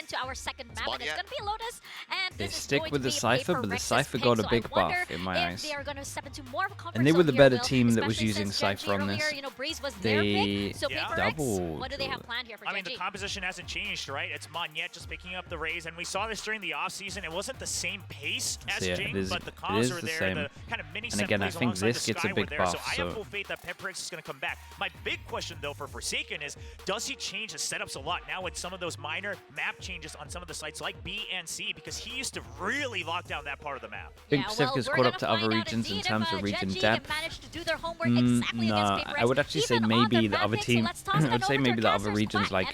to our second map, and it's going to be Lotus. And They this is stick going with to the be Cypher, but the PRX's Cypher pick, got a so big I wonder buff in my if eyes. they are going to step into more of a comfort And they were zone the here, better Will, team that was especially using since Gen.G Cypher on earlier, this. you know, Breeze was their pick. So PRX, doubled. what do they have planned here for I mean, Gen.G? the composition hasn't changed, right? It's Monyet just picking up the Raze, and we saw this during the offseason. It wasn't the same pace as Jing, but the comms are there. The kind of mini and again, I think this gets a big buff. So I have full faith that PRX is going to come back. My big question, though, for Forsaken is, does he change the setups a lot now with some of those minor map changes on some of the sites like B and C? Because he used to really lock down that part of the map. I think Pacifica's caught up to other regions in terms of region depth. No, I would actually say maybe the other team. I would say maybe the other regions like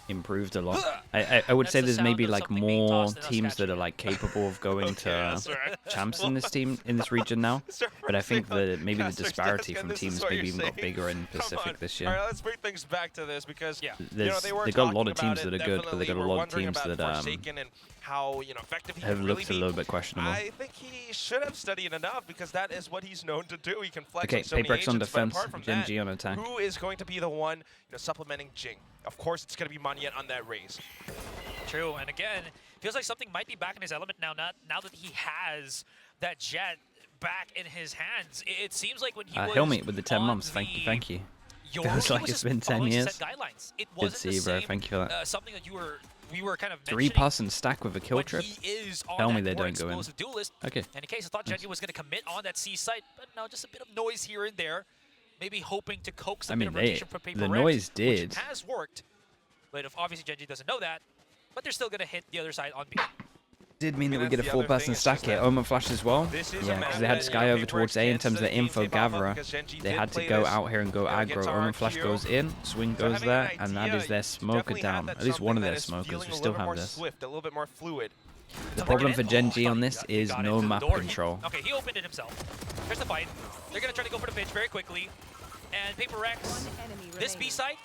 improved a lot. I would say there's maybe like more teams that are like capable of going to champs in this region now. But I think maybe the disparity from teams maybe even got bigger in Pacific this year. All right, let's bring things back to this because they got a lot of teams that are good, but they got a lot of teams that how effective he have really looked a little bit questionable. I think he should have studied enough because that is what he's known to do. He can flex okay, on so many PRX on agents, defense, but apart from Gen.G on attack. Who is going to be the one supplementing Jing? Of course, it's going to be Monyet on that Raze. True, and again, feels like something might be back in his element now. Now that he has that jet back in his hands, it seems like when he was Helmet with the 10 months. Thank you. Feels like it's been 10 years. Good to see you, bro. Thank you for that. Something that we were kind of 3-pass and stack with a kill trip. Tell me they don't go in. Duelist. Okay. And in case I thought Gen.G was going to commit on that C site, but no, just a bit of noise here and there. Maybe hoping to coax a bit of rotation from PRX, the noise did. Which has worked. But if obviously Gen.G doesn't know that, but they're still going to hit the other side on B. Did mean that we get a 4-person stack here. Omen flash as well. Yeah, because they had Sky over towards A in terms of the info gatherer. They had to go out here and go aggro. Omen flash goes in, swing goes there, and that is their smoker down. At least one of their smokers. We still have this. A little bit more fluid. The problem for Gen.G on this is no map control. Okay, he opened it himself. Here's the fight. They're going to try to go for the pitch very quickly. And PRX, this B site,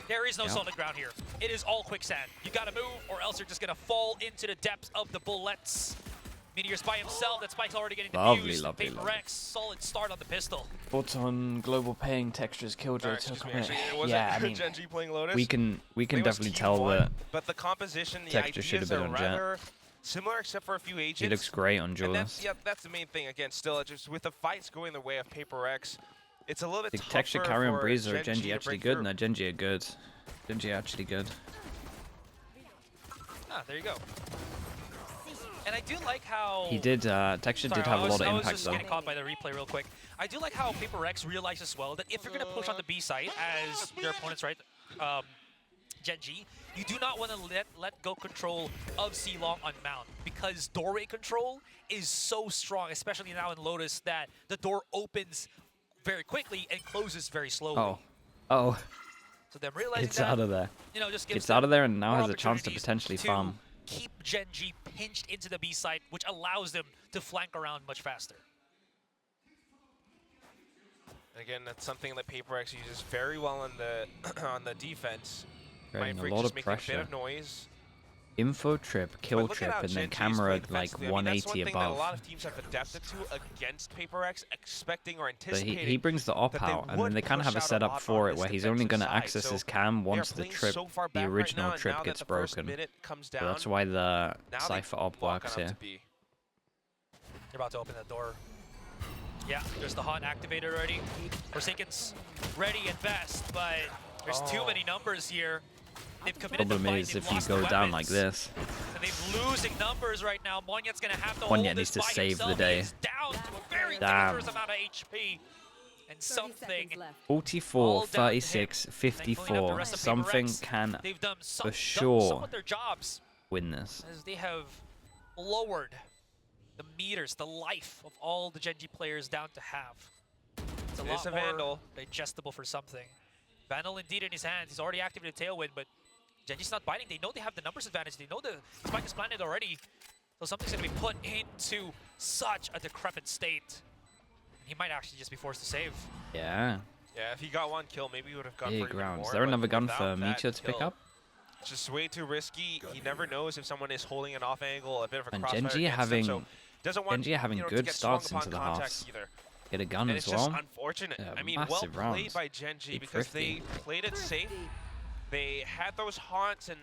there is no solid ground here. It is all quicksand. You gotta move, or else you're just gonna fall into the depths of the bullets. Meteor's by himself. That spike's already getting defused. PRX, solid start on the pistol. Thoughts on global paying textures, Killjoy? Yeah, I mean, Gen.G playing Lotus? we can definitely tell that. But the composition, the texture should have been on Jet. Similar, except for a few agents. He looks great on Duelist. That's the main thing. Again, still, just with the fights going the way of PRX, it's a little bit tougher. Texture carry on Breeze or Gen.G Gen.G actually good? No, Gen.G are good. Gen.G actually good. Ah, there you go. And I do like how he did. Texture did have a lot of impact though. I was just getting caught by the replay real quick. I do like how PRX realizes well that if you're gonna push on the B site as their opponents, right? Gen.G, you do not want to let go control of C long on Mount because doorway control is so strong, especially now in Lotus, that the door opens very quickly and closes very slowly. Oh. So them realizing it's out of there. Just gives it's out of there and now has a chance to potentially farm. Keep Gen.G pinched into the B site, which allows them to flank around much faster. Again, that's something that PRX uses very well on the on the defense. Creating a lot of pressure. A bit of noise. Info trip, kill trip, and then camera like 180 above. That a lot of teams have adapted to against PRX, expecting or anticipating. But he brings the op out, and then they kind of have a setup for it where he's only going to access his cam once the original trip gets broken. So that's why the Cypher op works here. You're about to open that door. Yeah, there's the Haunt activated already. Forsaken's ready and best, but there's too many numbers here. They've committed the problem is if you go down like this. And they're losing numbers right now. Monyet's going to have to Monyet needs to save the day. He's down to a very dangerous amount of HP. And something 44, 36, 54. Something can for sure win this. As they have lowered the meters, the life of all the Gen.G players down to half. It's a lot more digestible for something. Vandal indeed in his hands. He's already activated Tailwind, but Gen.G's not biting. They know they have the numbers advantage. They know the spike is planted already. So something's going to be put into such a decrepit state. He might actually just be forced to save. Yeah. Yeah, if he got one kill, maybe he would have gone for even more. Is there another gun for Meteor to pick up? It's just way too risky. He never knows if someone is holding an off angle, a bit of a crossfire. And Gen.G having good starts into the house. Get a gun as well. It's just unfortunate. I mean, well played by Gen.G because they played it safe. They had those haunts and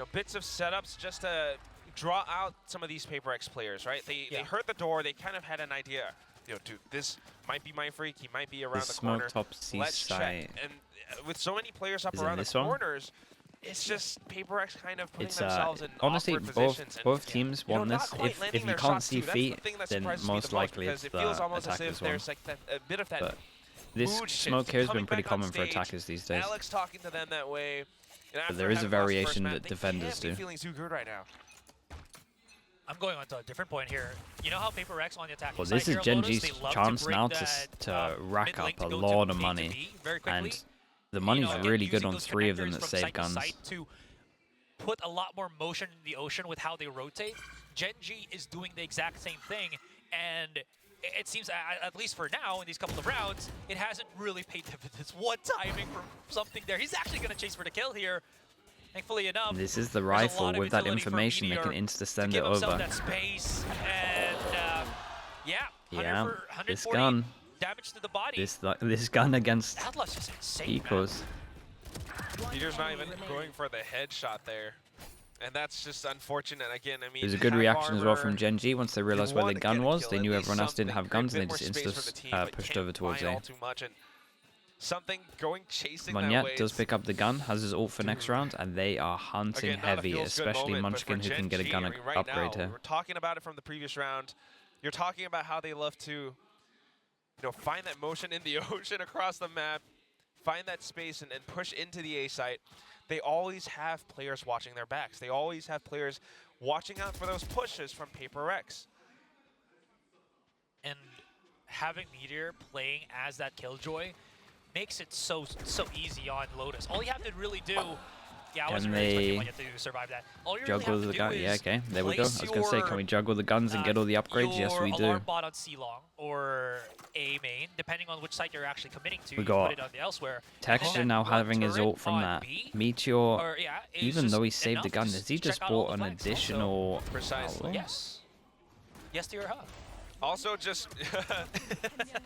bits of setups just to draw out some of these PRX players, right? They heard the door. They kind of had an idea. Dude, this might be my freak. He might be around the corner. Smoke top C Let's site. check. And with so many players up Is it around the this one? corners, it's just PRX kind of putting It's themselves in honestly awkward both positions. both teams And, want not this. quite If landing you their can't shots see too. That's feet, the thing that then surprises me most the likely because it's it feels the almost as if attacker's one. there's like a bit of that But this mood shift smoke here has coming been pretty back on common for stage. attackers these days. Alex talking to them that way. And after there is a having lost the first variation map, that they defenders can't be do. feeling too good right now. I'm going on to a different point here. You know how PRX on the attacking Well, side this is here, Gen.G's Lotus, they love chance bring now that, to rack mid up lane a to go lot to of B to money, B very quickly. and the money's and really good using on those 3 of them connectors that from save site to guns. site to put a lot more motion in the ocean with how they rotate. Gen.G is doing the exact same thing, and it seems, at least for now, in these couple of rounds, it hasn't really paid dividends. What timing for something there? He's actually going to chase for the kill here. Thankfully enough, This is the there's a rifle lot of with that utility for information. They Meteor can insta to send it give himself over. that space, and yeah, Yeah, 140 this gun, damage to the body. this gun against Outlaw's just insane, man. Ecos. Peter's not even going for the headshot there. And that's just unfortunate. Again, I mean, It was a good half reaction as well armor, from Gen.G once they realized where want the to get gun a was. kill, They at knew least everyone else didn't have something, guns, and they create a just bit more space for the team, but pushed can't over towards find A. all too much, and something going chasing that Monyet way does is- pick up the gun, has his ult for next round, and they are hunting Again, not a heavy, feels-good especially moment, but for Munchkin, who can get a Gen.G, gun I mean, right upgrade now, here. We're talking about it from the previous round. You're talking about how they love to, find that motion in the ocean across the map, find that space, and push into the A site. They always have players watching their backs. They always have players watching out for those pushes from PRX. And having Meteor playing as that Killjoy makes it so easy on Lotus. All you have to really do, I wasn't really expecting Monyet to survive that. All you really Juggle have the to gun. do Yeah, is okay. There we go. I was place going to say, can we juggle the guns and get all the upgrades? Yes, we your do. alarm bot on C long or A main, depending on which site you're actually committing to. We you got put it on the elsewhere. Texture And now then having his turret ult from on that. B, Meteor, or, is even just though he saved the enough gun, to has he check just out all bought the an flags. additional... Precisely. Oh. Yes. Yes to your hub. Also, just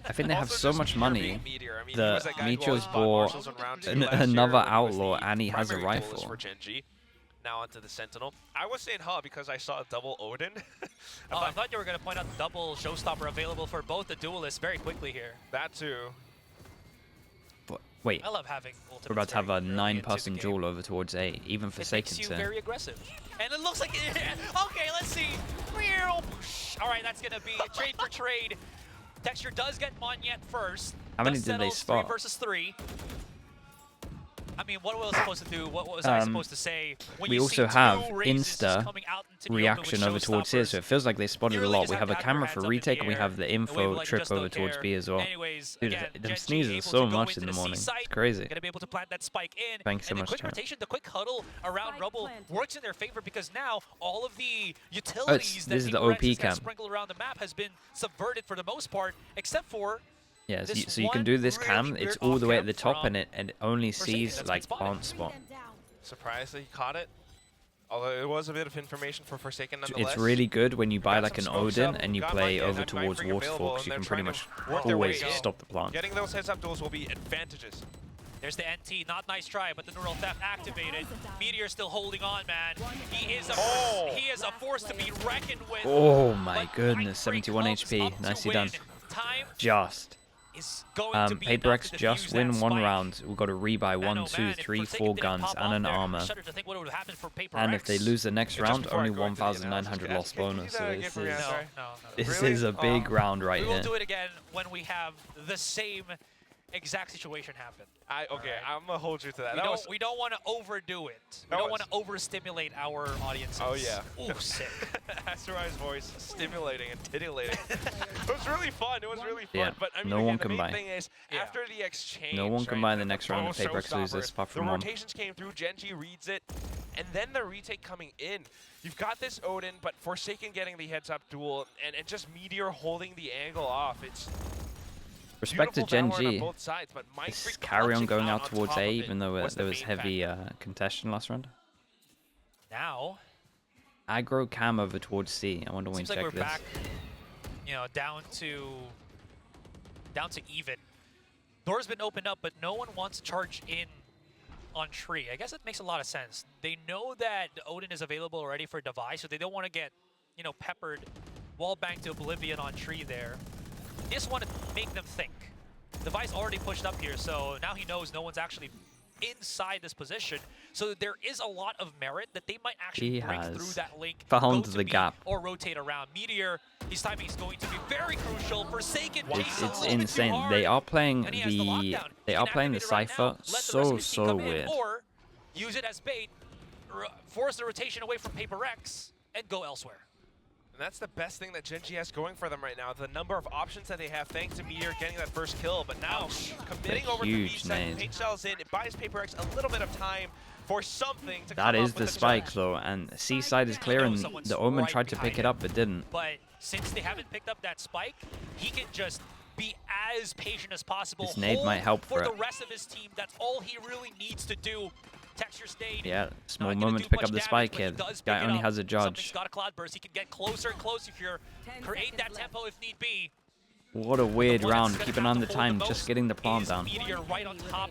I think they have also so just much Meteor money being Meteor. I mean, he that was that guy who Meteor's always bought bought Marshals in round 2 last year another when he was outlaw, the and he has a primary duelist rifle. for Gen.G. Now onto the Sentinel. I was saying Hub because I saw a double Odin. I thought you were going to point out the double showstopper available for both the duelists very quickly here. That too. Wait, I love having ultimates. we're about to have a very early into 9-person the game. duel over towards A, even It makes Forsaken's you here. very aggressive. And it looks like okay, let's see. All right, that's going to be trade for trade. Texture does get Monyet first. How many Thus did they settles spot? 3 versus 3. I mean, what was I supposed to do? What was I supposed to say? When We you also see have two raises just Insta coming out into the open reaction with over towards here, so it showstoppers, feels like they spotted you a really lot. just We have have a to have your camera hands for up in retake, the and we air have the and wave info like you trip just over don't towards care. B as well. Anyways, Dude, again, them Gen.G sneezes able so to go much into in the C morning. site, It's crazy. Gonna be able to plant that spike in. Thanks so and much, the quick Tom. rotation, the quick huddle around Rubble works in their favor because now all of the utilities that this is the PRX OP has camp. sprinkled around the map has been subverted for the most part, except for Yeah, so this you can do this one cam, really it's weird all the way at off-cam the top, from and it only Forsaken. sees That's like been spotted. plant spot. Surprised that he caught it. Although it was a bit of information for Forsaken nonetheless. It's really good when you buy Got like an some smokes Odin up, and you got play Monyet, over and towards Knifing available, Waterfall, because and you they're can pretty trying much to work their way always in. stop the plant. Getting those heads-up duels will be advantages. there's the NT, not nice try, but the neural theft activated. Meteor still holding on, man. He is a force to be reckoned with. Oh my But goodness, Mind Freak 71 comes HP, up to nicely done. win. Time Just. is going to be enough PRX to just defuse win that one spike. round. We've got to rebuy Man, 1, oh 2, man, if 3, Forsaken 4 didn't guns pop and off an there, armor. shudder to think what would have happened for PRX. And if they lose the next Just round, before I only go into the analysis, 1,900 can I lost do bonus. So that this again for is, me? No, Sorry. no. this Really? is a big round right We will here. do it again when we have the same exact situation happen. Okay, I'm gonna hold you to that. We don't want to overdo it. We That don't was- want to overstimulate our audiences. Oh, yeah. Ooh, sick. Asteri's voice stimulating and titillating. It was really fun. It was really fun. Yeah, But I mean, no again, one the can main buy. thing is Yeah. after the exchange. No one can buy in the next round both if PRX lose showstoppers, this, apart the from one. rotations came through. Gen.G reads it, and then the retake coming in. You've got this Odin, but Forsaken getting the heads-up duel, and just Meteor holding the angle off. It's Respect to beautiful Valorant on Gen.G. both sides, but Mind This Freak carry on clutching going out on towards top A, of it even though was there the was main heavy factor. contestation last round. Now, Aggro cam over towards C. I wonder when we seems like check we're this. back, down to even. Door's been opened up, but no one wants to charge in on tree. I guess it makes a lot of sense. They know that Odin is available already for device, so they don't want to get, you know, peppered, wall banged to oblivion on tree there. They just want to make them think. Device already pushed up here, so now he knows no one's actually inside this position. So there is a lot of merit that they might actually break through that link, found go to the B, gap, or rotate around. Meteor, his timing is going to be very crucial. Forsaken, it's insane. They are playing the Cypher so weird. Or use it as bait, force the rotation away from PRX, and go elsewhere. And that's the best thing that Gen.G has going for them right now. The number of options that they have thanks to Meteor getting that first kill. But now, committing over to the B-side, paint shells in, it buys PRX a little bit of time for something to That come is up the with spike though, and C-side is clear, and the Omen tried to pick it up but didn't. But since they haven't picked up that spike, he can just be as patient as possible. This nade might help for for the it. rest of his team. That's all he really needs to do. Texture stayed. Yeah, small moment to pick up the spike here. This guy only has a judge. Something's got a cloud burst. He can get closer and closer here. Create that tempo if need be. What a weird round, keeping on the time, just getting the plant down. Meteor right on top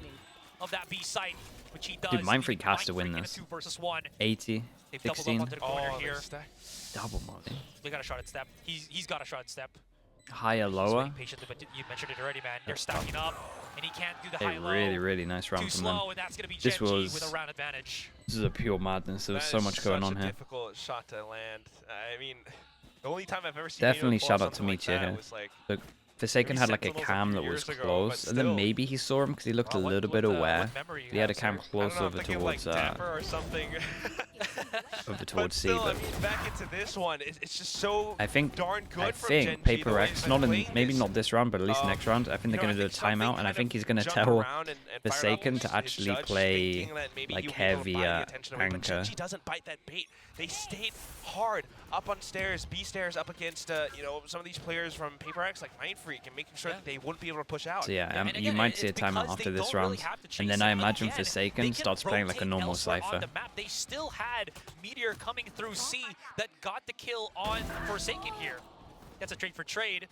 of that B site, which he does. Dude, Mindfreak has to win this. 2 versus 1. 80, They've doubled up 16. onto the corner here. Double molly. They got a shot at step. He's got a shot at step. Higher, He's lower. waiting patiently, but you mentioned it already, man. They're stacking up, and he can't do the high-low. Really nice round Too from them. slow, and that's going to be This Gen.G was with a round advantage. This is a pure madness. There was so much going on Such a here. difficult shot to land. I mean, the only time I've ever seen Definitely Meteor pull shout off out to something like Meteor that here. was like, Look, Forsaken had like a Sentinels cam that few was years ago, close, but and then still. maybe he saw him because he looked a little bit aware. He had a cam close over towards Dapper or something. But C. still, I But mean, back into this one, it's just so I think darn good I from think Gen.G, the way PRX, they're not in playing maybe this. not this round, but at least next round. I think they're You know, gonna do a something timeout, and kind I of think he's gonna jump tell around and fire out Forsaken his to actually judge, play thinking that maybe like he'll be able to buy the heavier attention away, but anchor. Gen.G doesn't bite that bait. They stayed hard up on stairs, B stairs, up against you know, some of these players from PRX like Mindfreak, and making sure that they wouldn't be able to push out. So yeah, And you again, might see a it's timeout because after they this don't really round, have to chase and then I him. imagine Again, they Forsaken can starts playing like a rotate normal elsewhere on Cypher. the map. They still had Meteor coming through C that got the kill on Forsaken here. That's a trade for trade.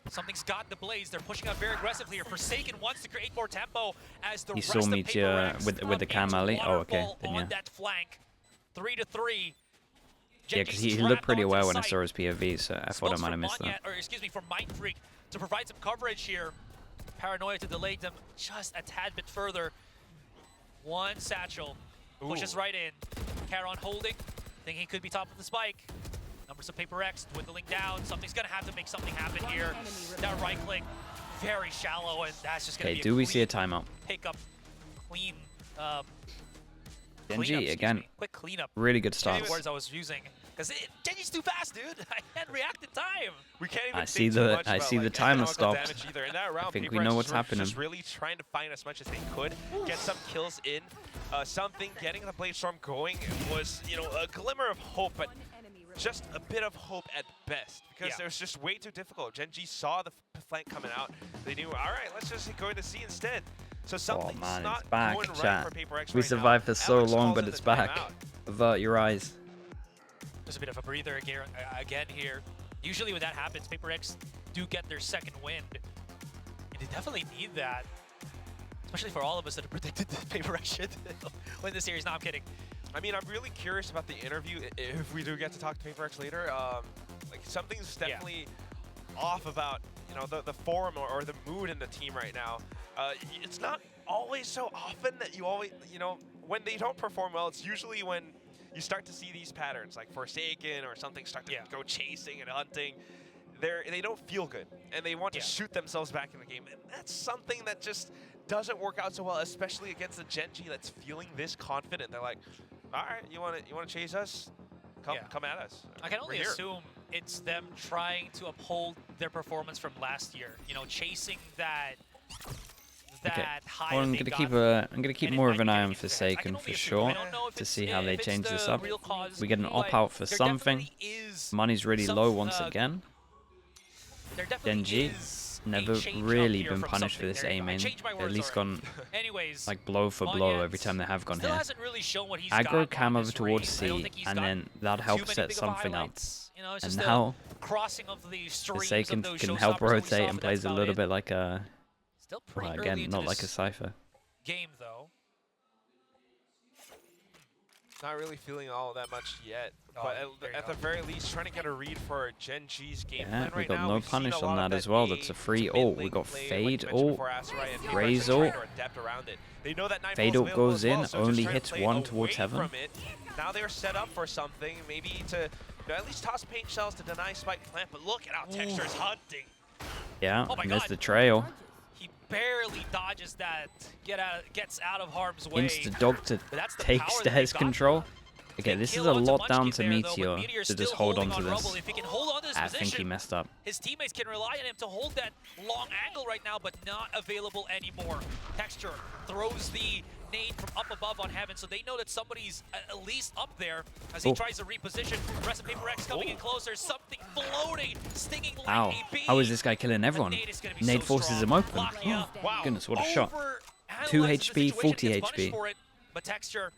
Something's got the blaze. They're pushing out very aggressively here. Forsaken wants to create more tempo as the You rest saw of Meteor PRX with the cam into alley? Oh, okay, waterfall then on yeah. that flank. 3-3. Yeah, because he looked pretty aware when I saw his POV, so I thought I might have missed that. Or excuse me, from Mindfreak to provide some coverage here. Paranoia to delay them just a tad bit further. One satchel pushes right in. Charon holding, thinking he could be top of the spike. Numbers of PRX dwindling down. Something's gonna have to make something happen here. That right click, very shallow, and that's just gonna Okay, be do we see a clean timeout? pickup, clean. Gen.G cleanup, again, excuse me. Quick cleanup. really good That's start. the words I was using. Because Gen.G's too fast, dude. I can't react in time. We can't even I think see too the- much I about, see the like, timer economical stopped. damage either. In that round, I think we PRX know what's were happening. just really trying to find as much as they could, get some kills in. Something getting the Blade Storm going was, you know, a glimmer of hope, but just a bit of hope at best, because it was just way too difficult. Gen.G saw the flank coming out. They knew, all right, let's just go into C instead. So something's man, not it's back, going right chat. for PRX We right survived now. for so Alex long, calls but in it's the back. timeout. Avert your eyes. There's a bit of a breather again here. Usually when that happens, PRX do get their second wind. And they definitely need that. Especially for all of us that have predicted that PRX should win the series. No, I'm kidding. I mean, I'm really curious about the interview, if we do get to talk to PRX later. Like, something's definitely off about, you know, the form or the mood in the team right now. It's not always so often that you always, you know, when they don't perform well, it's usually when you start to see these patterns, like Forsaken or something start to go chasing and hunting. They don't feel good, and they want to shoot themselves back in the game. And that's something that just doesn't work out so well, especially against the Gen.G that's feeling this confident. They're like, all right, you want to chase us? Come at us. I can only assume it's them trying to uphold their performance from last year. You know, chasing that high. Well, I'm gonna keep more of an eye on Forsaken for sure to to see how they change this up. We get an but op out for there something. definitely is Money's really some, low once again. there definitely Gen.G is a never change up really here been from punished for something. this There you go. I aiming. changed my At words least already. gone Anyways, like blow for blow every Monyet time they have gone still here. hasn't really shown what he's Aggro got cam on over this towards range. I don't C, think he's and got then that too helps many set big something up. highlights. You know, it's And just now the crossing of the streams Forsaken of those can help showstoppers that we rotate saw, and but that's plays a about little it. bit like a, Still pretty well, early again, into not like a this Cypher. game though. not really feeling all that much yet. Oh, But at the very least, trying to get a read for Gen.G's game Yeah, plan we right got now. no We've seen punish a on lot of that as well. That's a free ult. We got Fade ult, Raise ult. They know that Fade ult goes in, only hits one towards heaven. Now they're set up for something, maybe to at least toss paint shells to deny spike plant. But look at how Texture is hunting. Yeah, Oh my missed God. the trail. He barely dodges that, gets out of harm's way. Insta dog to But that's the take power that stairs they got. control. Okay, They this is kill a onto lot down Munchkin to there, though, but Meteor Meteor's to just still hold on holding to Rumble. this. If he can hold on to this I think he position, messed up. his teammates can rely on him to hold that long angle right now, but not available anymore. Texture throws the nade from up above on Heaven, so they know that somebody's at least up there as he tries to reposition. The rest of PRX coming in closer, something floating, stinging like Ow. a bee. How is this guy killing everyone? Nade is gonna be Nade so forces strong. him open. Lakia, Oh, goodness, what a shot. overanalyzes 2 the HP, situation, 40 gets punished HP. for it, but Texture,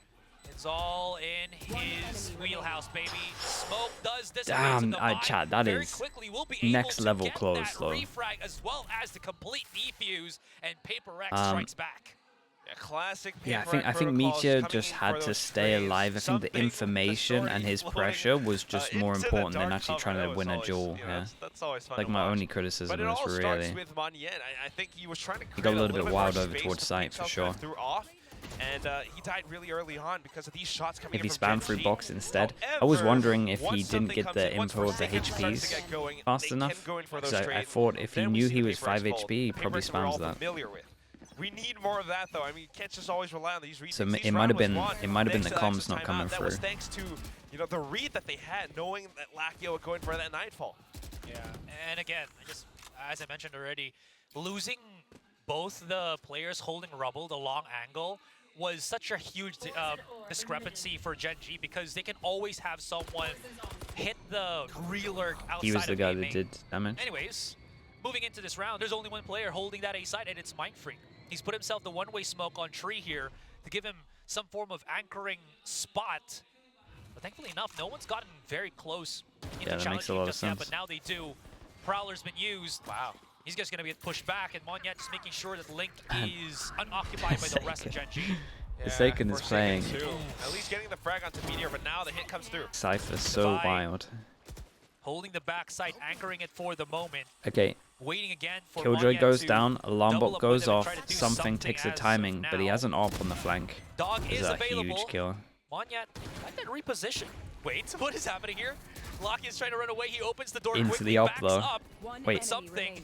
it's all in his wheelhouse, baby. Smoke does this. Damn, chat, that Very is quickly we'll be next able to level get close, that though. refrag as well as the complete defuse, and PRX strikes back. Yeah, classic. Yeah, I PRX think protocols Meteor coming just in had for to those stay trades. alive. I think the Something with the information and story his flowing, pressure was just more into the important than dark actually cover. trying That to was win a always, duel. you know, Yeah, that's always fun like to my watch. only criticism But it is all starts really. with Monyen. I think he was trying to He got a create little bit more wild over space towards for site, for Pixel sure. threw off, and he died really early on because of these shots coming If he in from spammed through Gen.G. box instead. I was However, wondering if he once didn't something get comes the in, once info of the Forsaken starts to HPs get going, fast they can enough. go in for those Because I trades. thought if he Then we knew see he the was PRX 5 fold, HP, he the probably PRX we're all spams that. familiar with. We need more of that, though. I mean, you can't just always rely on these reads. So These it might have rounds been won the thanks to comms extra not coming timeout. That was through. thanks to the read that they had, knowing that Lakia was going for that Nightfall. Yeah, and again, as I mentioned already, losing both the players holding Rubble, the long angle, was such a huge discrepancy for Gen.G because they can always have someone hit the reeler outside He was the of guy A that main. did damage. Anyways, moving into this round, there's only one player holding that A side, and it's Mindfreak. He's put himself the one-way smoke on Tree here to give him some form of anchoring spot. But thankfully enough, no one's gotten very close in Yeah, the that makes challenge a lot of just yet, sense. but now they do. Prowler's been used. Wow. He's just going to get pushed back, and Monyet just making sure that Link is unoccupied by the rest of Gen.G. Forsaken is playing. Too. At least getting the frag onto Meteor, but now the hit comes through. Cypher's so Divide. wild. Holding the backside, anchoring it for the moment. Okay, Waiting again for Killjoy Monyet goes to down, alarm double bot up goes with him and off, try to do something takes the as of timing, but he now. has an AWP on the flank. Dog This is is a available. huge kill. Monyet, like that reposition. Wait, what is happening here? Locky is trying to run away. He opens the door Into quickly, the AWP backs though. up. Wait. Something.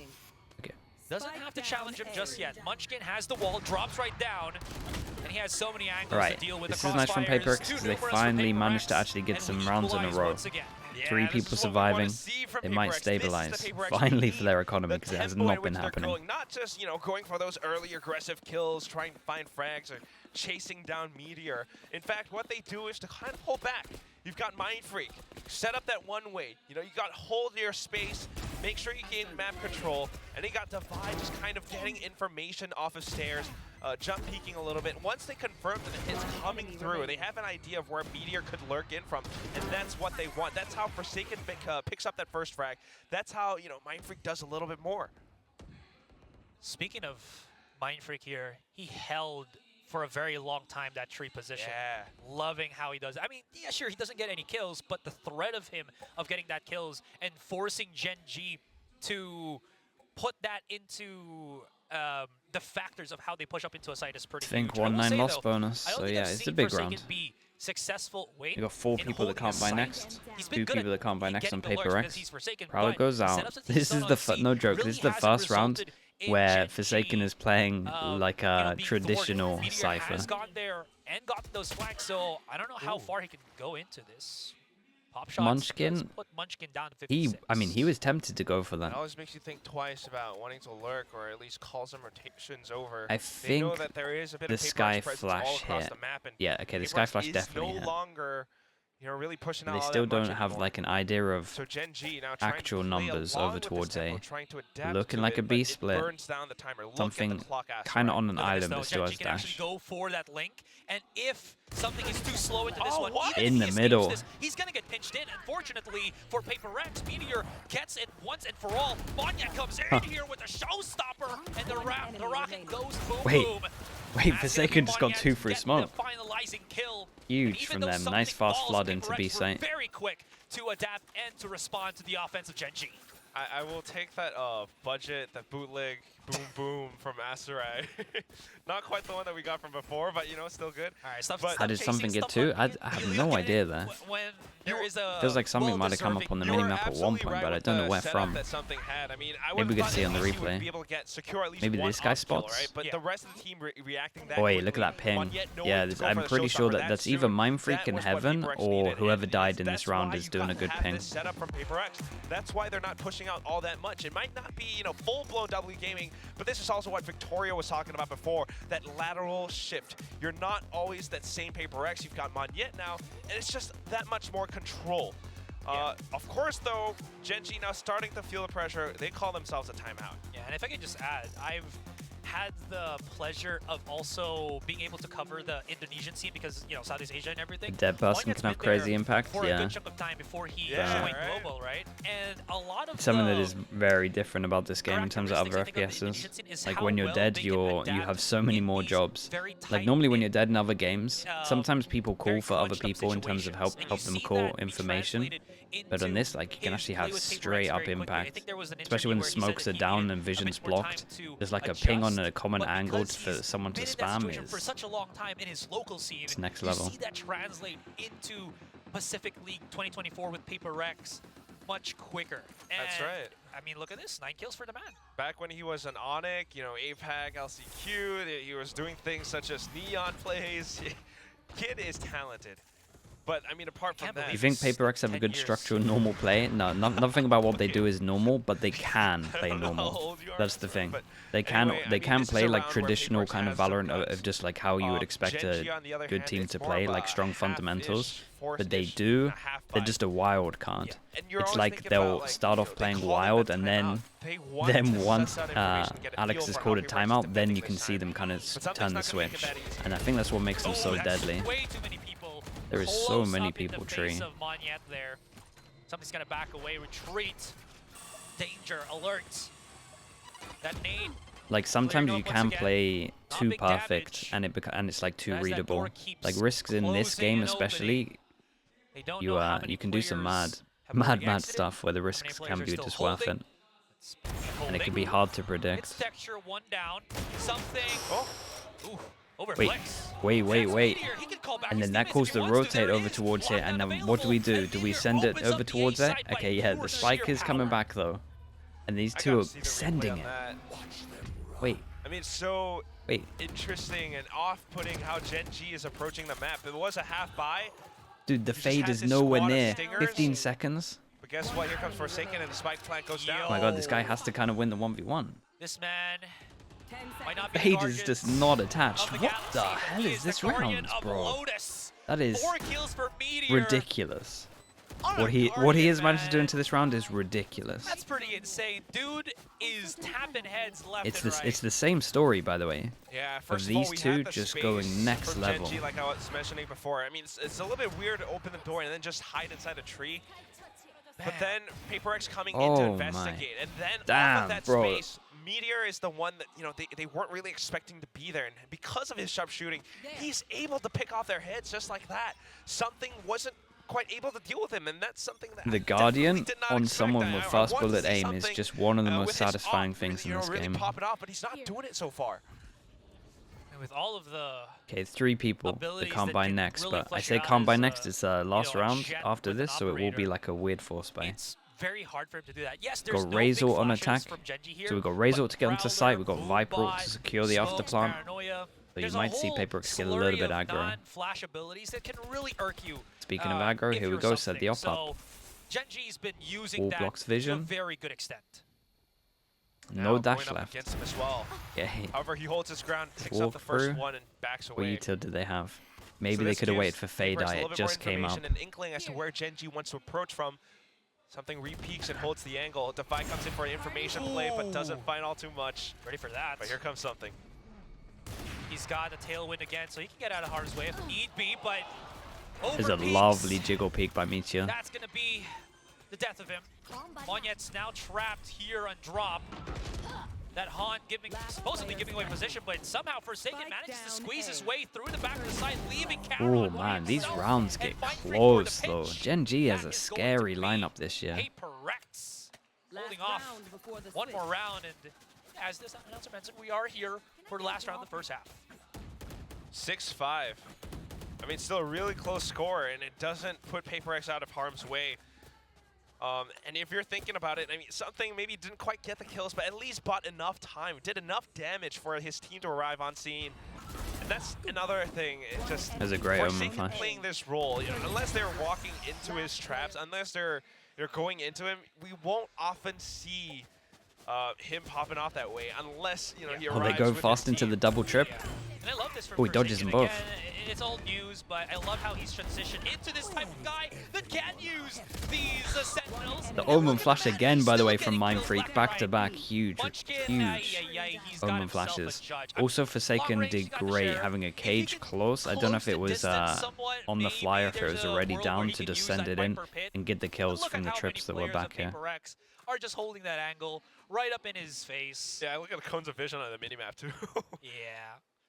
Okay. Doesn't have to challenge him just yet. Munchkin has the wall, drops right down, and he has so many angles Right, to deal with. this The is nice from crossfires, PRX too because they numerous for finally managed to PRX, actually get and some we rounds in a equalize row. once again. Yeah, 3 this people is what we wanna surviving. see from They might PRX. This is stabilize. the PRX Finally we for their need. economy The because it has tempo not at been which they're happening. going, not just, going for those early aggressive kills, trying to find frags or chasing down Meteor. In fact, what they do is to kind of pull back. You've got Mindfreak, set up that one way. You got hold your space, make sure you gain map control, and you got Divide just kind of getting information off of stairs, jump peeking a little bit. Once they confirm that the hit's coming through, they have an idea of where Meteor could lurk in from, and that's what they want. That's how Forsaken picks up that first frag. That's how, Mindfreak does a little bit more. Speaking of Mindfreak here, he held for a very long time that tree position. Yeah. Loving how he does it. I mean, yeah, sure, he doesn't get any kills, but the threat of him of getting that kills and forcing Gen.G to put that into the factors of how they push up into a site is pretty I think huge. I will 1-9 say, loss though, bonus, I don't so think yeah, I've it's a seen big Forsaken round. be successful. Wait, You got 4 in people that holding can't a buy site. next, He's been 2 good at people that can't buy next on getting the Paper lurks X. because he's Forsaken, Prowler but goes the out. setups that he's This is done the on C no joke. really This is the hasn't first round resulted in where Gen.G, Forsaken is playing like a being traditional thwarted. Meteor Cypher. has gone there and gotten those flags, so I don't know how far he can go into this. Pop shots Munchkin, does put Munchkin down to 56. he was tempted to go for It that. always makes you think twice about wanting to lurk or at least call some rotations over. I They know think that there is a bit the of Sky PRX presence all Flash across hit. the map, and Yeah, okay, the PRX Sky Flash is definitely no hit. longer, really pushing out They all still that much don't have anymore. like an idea of So Gen.G now trying actual to play numbers along over with this towards tempo, A. trying to adapt Looking to like it, a B but it split. burns down the timer. Look at Something the clock kind of asteroid. on an Look at this, island though. but still has Gen.G can actually dash. go for that link, and if something is too slow into this one, what? even In if the he escapes middle. this, he's gonna get pinched in. Unfortunately for PRX, Meteor gets it once and for all. Monyet comes in here with a showstopper, and the rocket goes boom Wait. boom. Wait, That's gonna be Forsaken just got Monyet 2 through getting smoke. the finalizing kill. Huge Even from though them. something Nice fast falls, flood into PRX B were site. very quick to adapt and to respond to the offense of GenG. I will take that budget, that bootleg, boom boom from Aserai. Not quite the one that we got from before, but you know, still good. All right, stop. But- stop How did chasing something get stuff 2? on I have you no get idea it there. When there is a Feels like something might have come up on the You were minimap at one absolutely point, right but I with don't know the where setup from. that something had. I mean, I Maybe we would've could see on the thought that replay. would be able to secure at least Maybe one this guy up kill, spots? right? But Yeah. the rest of the team reacting that Boy, quickly, look at that ping. Monyet knowing Yeah, to go I'm for the pretty sure showstopper that that that's soon, either Mindfreak that in was what heaven PRX or needed, whoever and died in that's this round why is you doing a gotta good have ping. this setup from PRX. That's why they're not pushing out all that much. It might not be, you know, full-blown W gaming, but this is also what Victoria was talking about before, that lateral shift. You're not always that same PRX. You've got Monyet now, and it's just that much more control. Of course, though, Gen.G now starting to feel the pressure. They call themselves a timeout. Yeah, and if I could just add, I've had the pleasure of also being able to cover the Indonesian scene because, you know, Southeast Asia and everything. Dead person Monyet's can have been there crazy impact, for a yeah. good chunk of time before he Yeah, joined right. Global, right? And a lot of Something that the is very different about this game in terms of other characteristics, I think, of the FPSs. Indonesian scene is Like how when you're well dead, they can you adapt have so many in more these jobs. very Like normally when you're tight-knit, dead in other games, sometimes people call very for other crunched up people in terms of situations, and help you them see call that be information. translated But on into this, like, you can his actually play have with PRX straight up very quickly. I impact. think there was an Especially when interview where he said smokes that are he down needed and a vision's bit more time blocked. to There's like a ping on adjust, a common but angle because for he's someone to been in that spam situation for is such a long time in his local scene, it's next you level. see that translate into Pacific League 2024 with PRX much quicker. And, That's right. I mean, look at this, 9 kills for the man. Back when he was an Onyx, you know, APAC, LCQ, he was doing things such as neon plays. Kid is talented. But, I mean, apart from that... You think PRX have a 10 good years. structural normal play? No, nothing about what they do is normal, but they can play normal. That's the thing. They can anyway, I they mean, can this is play a like round where traditional PRX kind of has some Valorant guts. of just like how you would expect Gen.G, a on the other good hand, team it's to more play, of a like strong fundamentals. half-ish, But they forced-ish, do, a half they're buy. just a wild card. Yeah, and you're It's always like thinking they'll about, like, start you off know, they playing call it a wild and timeout. then They want to once suss out information, get a Alex feel is for called a how PRX is timeout, then defending you can this see time. them kind of But something's turn the not gonna make it switch. that easy. And I think that's what makes them so that's deadly. way too many people. There is so Close many up in people the tree. face of Monyet there. Something's gonna back away, retreat. Danger, alert. That nade. Like sometimes Clearing you up once can again. play Not too big perfect damage. and it's like too As that readable. door keeps Like risks in this closing game and especially, They don't you know how many you can do some players mad have already mad exited, stuff where the how many risks players can are be still just worth it. holding. And it can be hard to predict. It's texture, one down. Something. Oh, Ooh, over Wait, flex. wait. That's Meteor. He can call back And his then that teammates calls if he the wants to. rotate There over is. towards it, Lock and then available. what do we do? And Do we Meteor send it opens over up the towards A it? side by Okay, yeah, pure the spike sheer is coming power. back though. And these I two gotta are see the replay sending on it. that. Wait, I mean, so wait. interesting and off-putting how Gen.G is approaching the map. It was a half buy, Dude, the just fade had is this nowhere squad of near. stingers. 15 seconds. but guess what? Here comes Forsaken, and the spike plant goes down. Oh my god, this guy has to kind of win the 1v1. This man might not be the Fade is guardian just not attached. of the What galaxy, the but hell he is the this guardian round, of bro? Lotus. That is 4 kills for Meteor. ridiculous. On a What he guardian, has managed to do man. into this round is ridiculous. That's pretty insane. Dude is tapping heads left It's and this right. it's the same story, by the way. Yeah, first these of all, we two had the just space going next from level. Gen.G, like I was mentioning before. I mean, it's a little bit weird to open the door and then just hide inside a tree. But then PRX coming in to Oh investigate, and then off Damn, of that bro. space, Meteor is the one that, you know, they weren't really expecting to be there, and because of his sharpshooting, he's able to pick off their heads just like that. Something wasn't quite able to deal with him, and that's something that The I Guardian definitely did not on expect. someone with I fast wanted to bullet see aim is something, just one of the most with his satisfying op, things you in know, this really game. pop it off, but he's not doing it so far. And with all of the Okay, 3 people. They abilities can't that buy can next, really but I flesh say it out can't buy as, next. It's last you know, a round jet after with this, an so it will be operator. like a weird force buy. It's very hard for him to do that. Yes, there's Got no Razor big on flashes attack. from Gen.G here, So we've got Razor but to get onto site, we've got Prowler, Viper Boobot, to secure the Smokes, afterplant. Paranoia. So you There's a might see whole PRX get a little slurry bit of aggro. non-flash abilities that can really irk you. Speaking of aggro, if here we you're go, set the something. op up. So Gen.G's been using Wall that blocks to a vision. very good extent. No Now dash going up left. against him as well. Yeah. However, he holds his ground, picks up Walk the first through. one, and backs What away. util did they have? So Maybe they this could have gives waited for Fade PRX a Eye. little It bit more just came up. information, an inkling as to where Gen.G wants to approach from. Something re-peaks and holds the angle. Defy comes in for an information play, but doesn't find all too much. Ready for that. But here comes something. He's got a tailwind again, so he can get out of harm's way if need be, but There's a overpeaks. lovely jiggle peek by Meteor. That's going to be the death of him. Monyet's now trapped here on drop. That Han supposedly giving away position, but somehow Forsaken manages to squeeze his way through the back of the side, leaving Oh Cameron man, these himself rounds and get Fight Freak for the close though. pinch. Gen.G has That a is scary going to be lineup this year. PRX holding off one more round, and as this announcer mentioned, we are here for the last round of the first half. 6-5. I mean, still a really close score, and it doesn't put PRX out of harm's way. And if you're thinking about it, I mean, something maybe didn't quite get the kills, but at least bought enough time, did enough damage for his team to arrive on scene. And that's another thing. It just That's a great Omen Forsaken flash. playing this role, you know, unless they're walking into his traps, unless they're going into him, we won't often see him popping off that way, unless he Oh, arrives they go with his fast into team. the double trip. Yeah. And I love this from Oh, he dodges them Forsaken. both. Again, it's old news, but I love how he's transitioned into this type of guy that can use these sentinels. The Omen flash again, by the way, from Mind Freak, back to back, huge, Munchkin, huge he's got Omen himself a flashes. judge. Also, Forsaken Long range, did got the great share. having a If you cage can close. I don't know if it was on the fly or if it there's was a already world down where he to can just use send that it in Viper pit. and get the kills Look from at the how trips that many were players back of here. PRX are just holding that angle right up in his face. Yeah, look at the cones of vision on the minimap too. Yeah.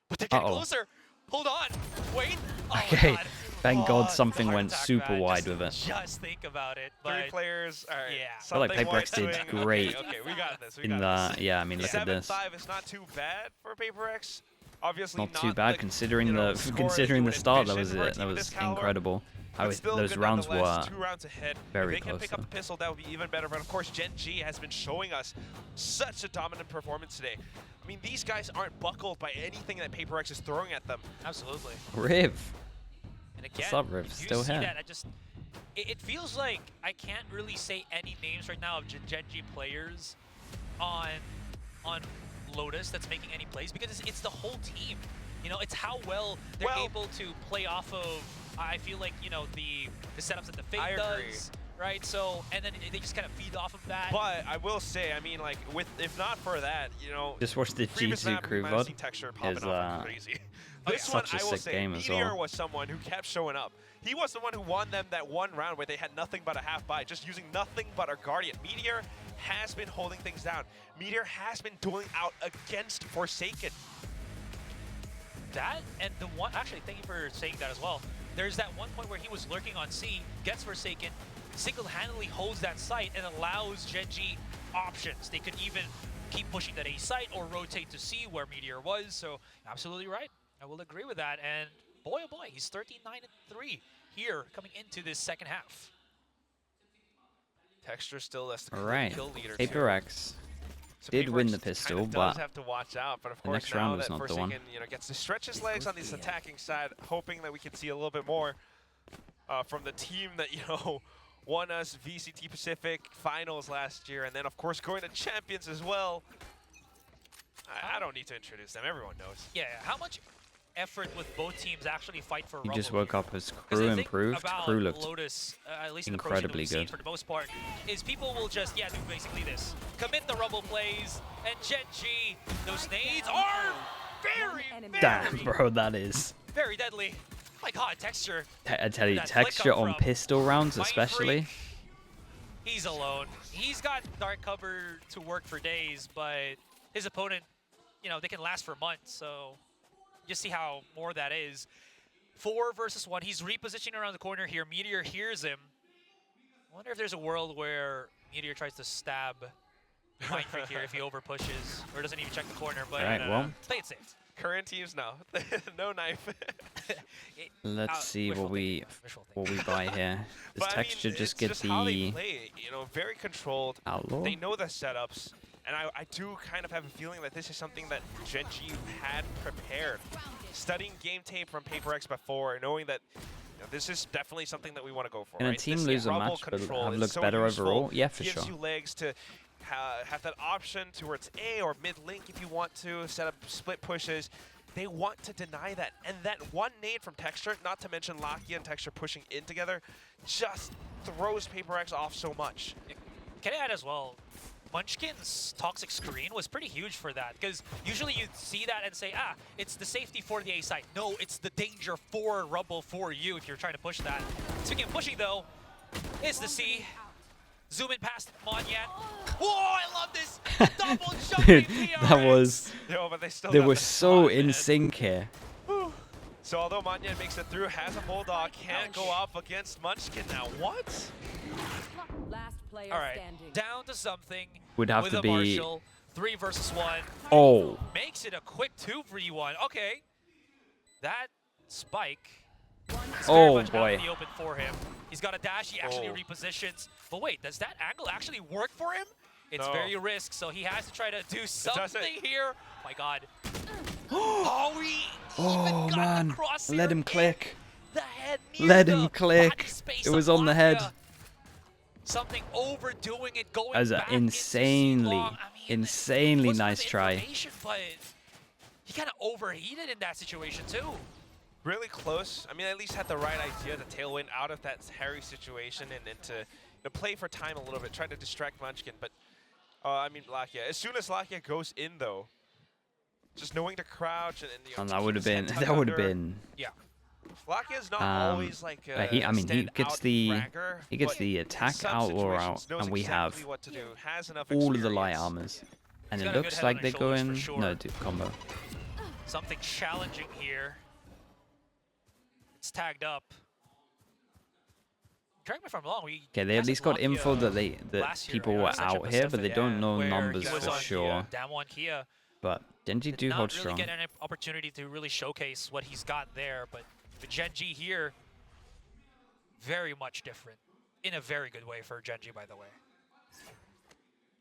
But they're getting Uh-oh. closer. Hold on. Wait. Oh my Okay, God. thank God something heart went attack, super man. wide with it. Just think about it. But 3 players. All right. Yeah. I feel like something PRX white did swing. great Okay, we got this. We in got the, yeah, I mean, look at this. 7-5 is not too bad for PRX. Obviously Not too bad the, considering you know, the score considering that the you start. would That was envision for a it. team That of was this caliber. incredible. How But still those good rounds nonetheless. were 2 rounds ahead. very if they can close, pick up though. the pistol, that would be even better. But of course, Gen.G has been showing us such a dominant performance today. I mean, these guys aren't buckled by anything that PRX is throwing at them. absolutely. Riv. And again, What's up, Riv? you Still see here. that, it feels like I can't really say any names right now of Gen.G players on Lotus that's making any plays because it's the whole team. You know, it's how well they're able to play off of, I feel like, you know, the setups that the Fate does, right? So, and then they just kind of feed off of that. But I will say, I mean, like, if not for that, you know, Just watch the previous G2 map, we crew might have VOD. seen Texture popping is, off like crazy. This such one, a I will sick say, game as Meteor well. was someone who kept showing up. He was the one who won them that one round where they had nothing but a half buy, just using nothing but a Guardian. Meteor has been holding things down. Meteor has been dueling out against Forsaken. That, and the one, actually, thank you for saying that as well. There's that one point where he was lurking on C, gets Forsaken, single-handedly holds that site and allows Gen.G options. They could even keep pushing that A site or rotate to C where Meteor was, so absolutely right. I will agree with that, and boy oh boy, he's 13-9-3 here coming into this second half. Texture still has the Alright, kill leader. PRX So did win PRX the pistol, kind of but does have to watch out. But of the course, next now round was that not the one. Forsaken, you know, gets to stretch his legs on this attacking side, hoping that we can see a little bit more from the team that, you know, won us VCT Pacific finals last year, and then of course going to champions as well. I don't need to introduce them; everyone knows. Yeah, how much effort with both teams actually fight for he Rumble just woke here? up as 'Cause crew the thing improved. about Crew looked Lotus, at least in the incredibly pro scene good. for the most part, is people will just, do basically this. Commit the Rumble plays, and Gen.G, those nades are very, damn, very, bro, that is. very deadly. My God, Texture. I tell you, That flick Texture up on from pistol rounds, Mind especially. Freak, he's alone. He's got dark cover to work for days, but his opponent, you know, they can last for months, so just see how more that is. 4 versus 1. He's repositioning around the corner here. Meteor hears him. I wonder if there's a world where Meteor tries to stab Mind Freak here if he over pushes or doesn't even check the corner. But Alright, well, play it safe. Current teams, no, no knife. let's see wishful what we thinking. buy here. Does But, I Texture mean, just it's get just how they the play, you know, very controlled. outlaw? They know the setups, and I do kind of have a feeling that this is something that Gen.G had prepared. Studying game tape from PRX before, knowing that this is definitely something that we want to go for. Can a right? team This lose a Rumble match but control have is looked so better useful. overall? Yeah, for Gives sure. you legs to have that option towards A or mid link if you want to set up split pushes. They want to deny that, and that one nade from Texture, not to mention Lakia and Texture pushing in together, just throws PRX off so much. Can I add as well, Munchkin's toxic screen was pretty huge for that, because usually you'd see that and say, it's the safety for the A side. No, it's the danger for Rumble for you if you're trying to push that. Speaking of pushing though, it's the C. Zoom in past Monyan. Whoa, I love this. Double jumping Dude, PRX. that was... Yo, but they They got were the so spot, in man. sync here. Whew. So although Manyan makes it through, has a Bulldog, can't go up against Munchkin now. What? Last player All right, standing. down to something. Would have with to a be... Marshall. 3 versus 1. Oh. Makes it a quick 2v1. Okay. That spike is very Oh, much out boy. in the open for him. He's got a dash. He actually Oh. repositions. But wait, does that angle actually work for him? It's No. very risk, so he has to try to do doesn't. something here. My God. Oh, he Oh, even got man. the crosshair Let him in click. the head near Let the him click. body space It of was on the head. Latvia. Something overdoing it, going That was an back into insanely, C-long. I mean, insanely was nice the try. information, But he kind of overheated in that situation too. Really close. I mean, at least had the right idea to tailwind out of that hairy situation and to play for time a little bit, trying to distract Munchkin. But, I mean, Lakia. As soon as Lakia goes in, though, just knowing to crouch and And keep that would have his head been, tucked that would have under. bin. Yeah. Lakia's not always like I mean, he gets the but the in attack some outlaw out, situations knows and we exactly have what to do, has enough all of the light experience. armors. And He's it got a good looks head like on they his go shoulders for in. sure. No, dude, combo. Something challenging here. It's tagged up. Correct me if I'm wrong. Okay, they at least got info that last year, people right? were Central out here, but they Pacific, don't know where he numbers was for on sure. Damwon Kia. But Gen.G Did do not hold really strong. get an opportunity to really showcase what he's got there, but the Gen.G here, very much different. In a very good way for Gen.G, by the way.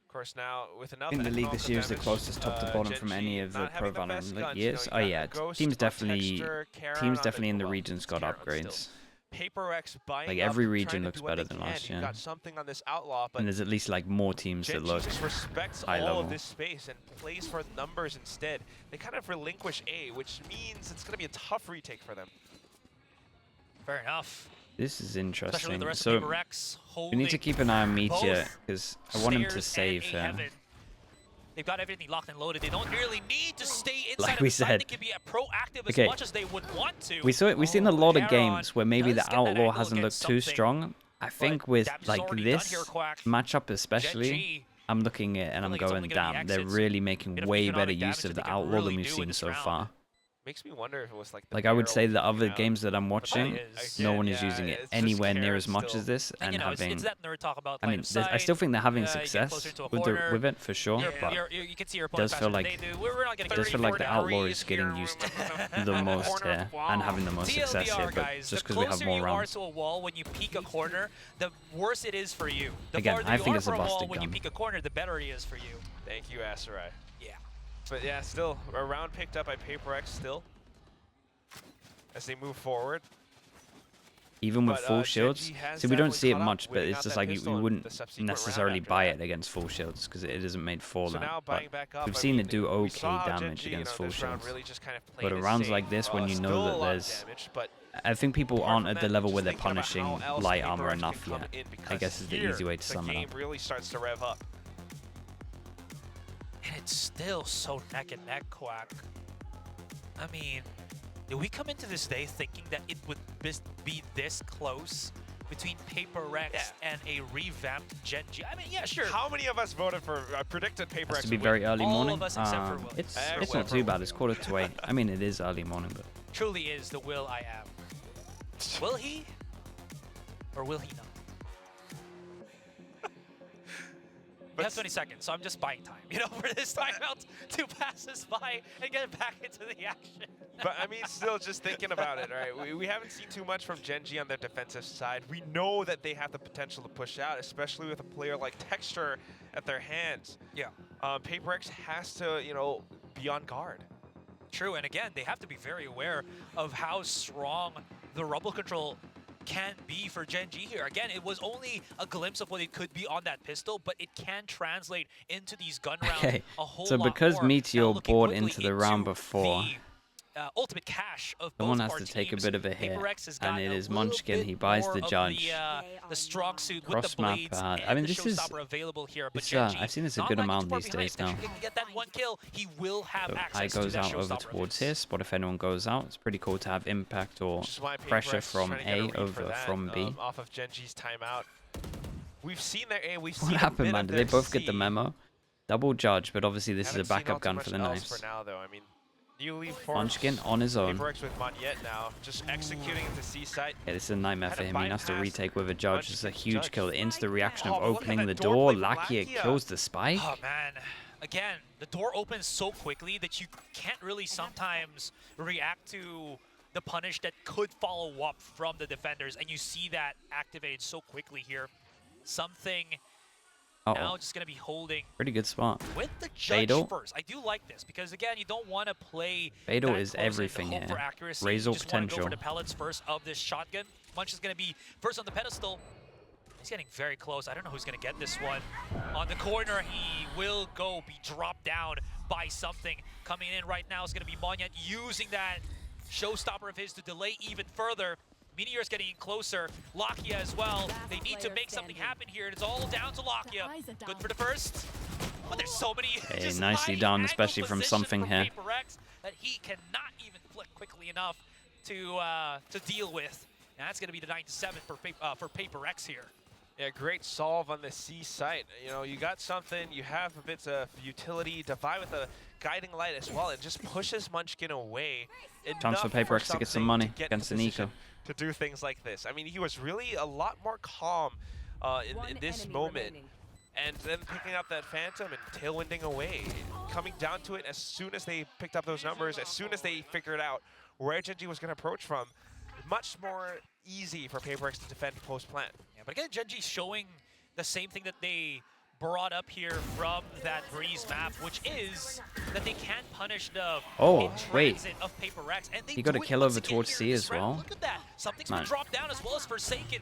Of course, now with enough In the league this year is the damage, closest top to bottom from Gen.G any of the not Pro having the best Valorant guns, years. you Oh know, yeah, you got Ghost, teams on definitely Texture, Karen teams on definitely in the well, regions got Karen still. upgrades. PRX buying Like up, every trying region to looks do what better they than can. last You've year. got something on this outlaw, but And there's at least like more teams that Gen.G look just respects high all level. of this space and plays for numbers instead. They kind of relinquish A, which means it's going to be a tough retake for them. Fair enough. This is Especially interesting. the rest So of PRX we need to keep an eye on Meteor both because I want him to stairs save and a him. heaven. They've got everything locked and loaded. They don't really need to stay inside Like of we the site. said. They can be proactive Okay. as much as they would want to. We've seen a lot of Heron games where maybe does the get that outlaw angle hasn't against looked too something, strong. I think with damage is like already done this here, Quack. matchup especially, Gen.G, I'm looking at it and I'm like it's going, only gonna be damn, they're exits. really making Bit of way economic better damage use that of they the can outlaw really than we've do in seen this so round. far. Makes me wonder if it was like the Like I would barrel say the coming other out. games that I'm watching, is. no Again, one is yeah, using it it's just anywhere near Karen as much still. as this, and you know, having. it's that nerd talk about I mean, line of I still sight. think they're having You get success closer to a with corner. with it for sure, but You can see your it does opponent feel faster like than they do. We're not getting it does feel like the 34 outlaw degrees is getting here. used the most here and having the most success here, TLDR, but guys, just the because we have closer more you are rounds. to a wall when you peek a corner, the worse it is for you. The Again, farther I you think are it's a from wall busted when you gun. peek a corner, the better it is for you. Thank you, Asarai. Yeah. But yeah, still a round picked up by PRX still as they move forward. Even with But, full Gen.G shields, has see, we don't definitely see it caught up, much, but winning it's out just that like you pistol in wouldn't the subsequent round necessarily after buy that. it against full shields because it isn't made for So that. now But buying back up, we've I seen mean, it do we okay saw how damage Gen.G, against full this round shields. really just kind of But played it around safe. like this, when you Still know a that lot of there's, damage, but I think people apart aren't from at the that, level just where they're thinking about punishing how else light PRX armor can enough come yet. in, I because guess is the here, easy way to sum the it game up. really starts to rev up. And it's still so neck and neck, Quack. I mean, did we come into this day thinking that it would be this close between PRX and a revamped Gen.G? I mean, yeah, sure. How many of us voted for predicted PRX? Has to be would very win? early All morning. of us except for Will. It's Except not for too bad. Will. It's 7:45. I mean, it is early morning, but Truly is the will I am. Will he? Or will he not? We have 20 seconds, so I'm just buying time, you know, for this timeout to pass us by and get back into the action. But I mean, still just thinking about it, right? We haven't seen too much from Gen.G on their defensive side. We know that they have the potential to push out, especially with a player like Texture at their hands. Yeah. PRX has to, you know, be on guard. True, and again, they have to be very aware of how strong the rumble control can be for Gen.G here. Again, it was only a glimpse of what it could be on that pistol, but it can translate into these gun rounds okay. a whole So lot because more. Meteor Now, looking bought quickly into the round into before, the, ultimate cash of someone both has our to take a teams, bit of a hit, PRX has and gotten it a is little Munchkin. bit He buys more the of judge. the strong suit with Cross the map, blades I and mean, the this is- showstopper available here. But it's, Gen.G, I've seen this a not good liking amount too far these behind. days now. If he can get that one kill, he will have So I access to goes that out over showstopper towards events. here. Spot if anyone goes out. It's pretty cool to have impact or Which is why pressure PRX is from trying to get A read for over that, from B. off of Gen.G's timeout. We've seen their A. We've seen What happened, man? Did they both get the C. memo? Double judge, but obviously this is a Haven't seen backup all too gun much for the else knives. For now, though, I mean, newly formed Munchkin on his own. PRX with Monyet now, just executing into C site. Yeah, this is a nightmare Had for to him. He has to bypass retake with a judge. This is a Munchkin's huge judge. kill. The instant reaction of Oh, but look at opening that the door door. play from Lakia Lakia. kills the spike. Oh man, again, the door opens so quickly that you can't really sometimes react to the punish that could follow up from the defenders, and you see that activated so quickly here. Something now just going to be holding Pretty good spot. with the judge Fatal. first. I do like this because, again, you don't want to play Fatal that is close and everything hope here. for accuracy. Razor You just want to go potential. for the pellets first of this shotgun. Munch is going to be first on the pedestal. He's getting very close. I don't know who's going to get this one. On the corner, he will be dropped down by something. Coming in right now is going to be Monyet using that showstopper of his to delay even further. Meteor's getting in closer. Lakia as well. They need to make something happen here. It's all down to Lakia. Good for the first. But there's so many just nicely high done, angle especially from position something from here. PRX that he cannot even flick quickly enough to deal with. And that's going to be the 9-7 for PRX here. Yeah, great solve on the C site. You know, you got something, you have a bit of utility, Divide with a guiding light as well. It just pushes Munchkin away. Chance for enough PRX to get some something money to get against in an position eco. to do things like this. I mean, he was really a lot more calm in this moment. And then picking up that Phantom and tailwinding away. Coming down to it as soon as they picked up those numbers, as soon as they figured out where GenG was going to approach from. Much more easy for PRX to defend post-plant. Yeah, but again, GenG showing the same thing that they brought up here from that Breeze map, which is that they can't punish the in-transit of PRX. And they He got do a it kill once over again towards here C in this as round. well. Look at that. Something's Man. been dropped down as well as Forsaken.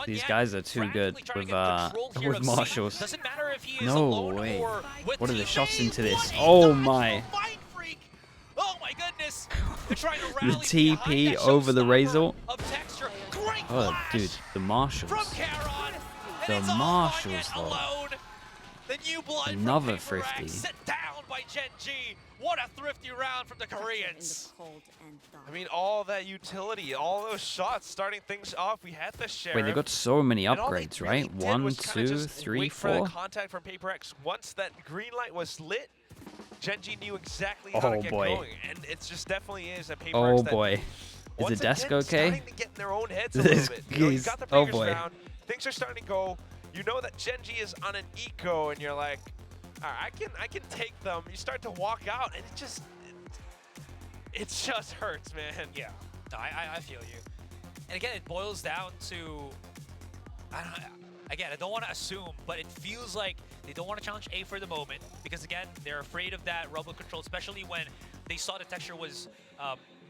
These Monyet guys are too good practically with trying to get control here of C. marshals. Doesn't matter if he is No alone way. or with What are the teammates. shots into this? What a Oh dodge my. from Mind Freak. Oh my goodness. They're trying to The rally TP behind that over the showstopper Razor. of Texture. Great Oh, flash dude, the marshals. from Charon. And The it's all marshals, Monyet though. alone. The new blood Another from PRX, thrifty. set down by GenG. What a thrifty round from the Koreans. I mean, all that utility, all those shots, starting things off. We had the Sheriff. Wait, they got so many and all they upgrades, really right? did 1, was kinda 2, just 3, wait for 4. that contact from PRX. Once that green light was lit, GenG knew exactly how to Oh get boy. going. And it just definitely is a PRX Oh that boy. Is once the desk again, okay? starting to get in their own heads a This little bit. You know, you is- got the oh previous boy. round, things are starting to go. You know that GenG is on an eco, and you're like, all right, I can take them. You start to walk out, and it just hurts, man. Yeah, no, I feel you. And again, it boils down to, I don't want to assume, but it feels like they don't want to challenge A for the moment because, again, they're afraid of that robo control, especially when they saw the Texture was